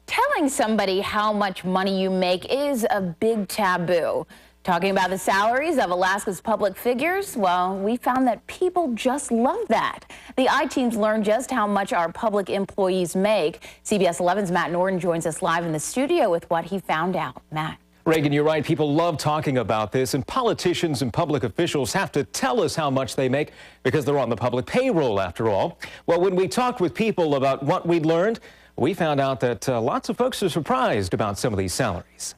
Telling somebody how much money you make is a big taboo. Talking about the salaries of Alaska's public figures, well, we found that people just love that. The I-Teams learned just how much our public employees make. CBS 11's Matt Norton joins us live in the studio with what he found out. Matt. Reagan, you're right. People love talking about this, and politicians and public officials have to tell us how much they make because they're on the public payroll, after all. Well, when we talked with people about what we'd learned, we found out that lots of folks are surprised about some of these salaries.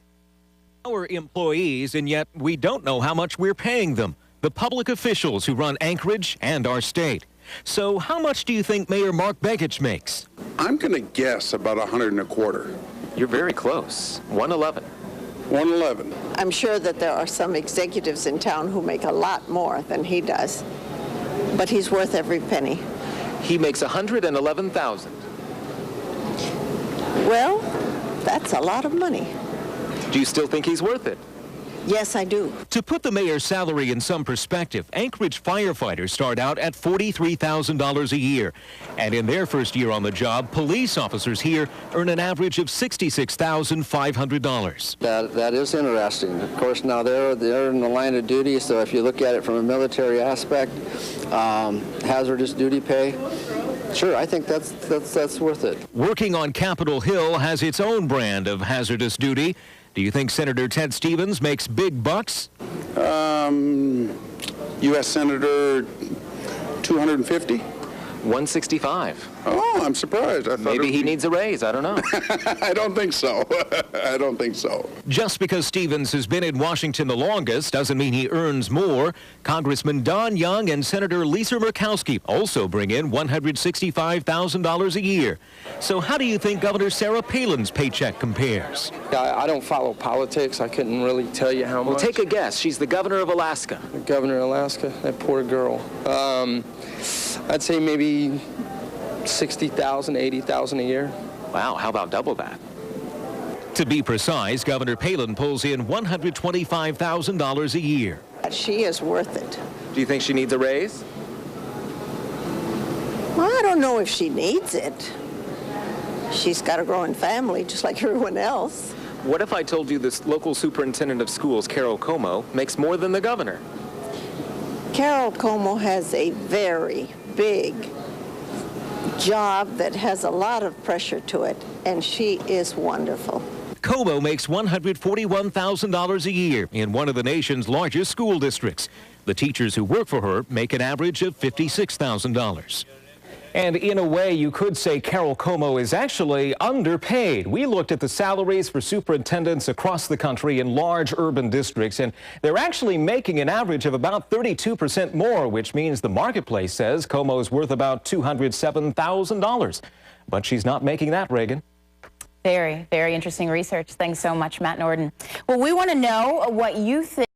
Our employees, and yet we don't know how much we're paying them. The public officials who run Anchorage and our state. So how much do you think Mayor Mark Begich makes? I'm going to guess about 100 and a quarter. You're very close. 111. 111. I'm sure that there are some executives in town who make a lot more than he does, but he's worth every penny. He makes 111,000. Well, that's a lot of money. Do you still think he's worth it? Yes, I do. To put the mayor's salary in some perspective, Anchorage firefighters start out at $43,000 a year. And in their first year on the job, police officers here earn an average of $66,500. That is interesting. Of course, now they're in the line of duty, so if you look at it from a military aspect, hazardous duty pay, sure, I think that's worth it. Working on Capitol Hill has its own brand of hazardous duty. Do you think Senator Ted Stevens makes big bucks? U.S. Senator 250? 165. Oh, I'm surprised. I thought Maybe he needs a raise. I don't know. I don't think so. I don't think so. Just because Stevens has been in Washington the longest doesn't mean he earns more. Congressman Don Young and Senator Lisa Murkowski also bring in $165,000 a year. So how do you think Governor Sarah Palin's paycheck compares? I don't follow politics. I couldn't really tell you how much. Well, take a guess. She's the governor of Alaska. The governor of Alaska, that poor girl. I'd say maybe 60,000, 80,000 a year. Wow, how about double that? To be precise, Governor Palin pulls in $125,000 a year. She is worth it. Do you think she needs a raise? Well, I don't know if she needs it. She's got a growing family just like everyone else. What if I told you this local superintendent of schools, Carol Como, makes more than the governor? Carol Como has a very big job that has a lot of pressure to it, and she is wonderful. Como makes $141,000 a year in one of the nation's largest school districts. The teachers who work for her make an average of $56,000. And in a way, you could say Carol Como is actually underpaid. We looked at the salaries for superintendents across the country in large urban districts, and they're actually making an average of about 32% more, which means the marketplace says Como's worth about $207,000. But she's not making that, Reagan. Very, very interesting research. Thanks so much, Matt Norton. Well, we want to know what you think.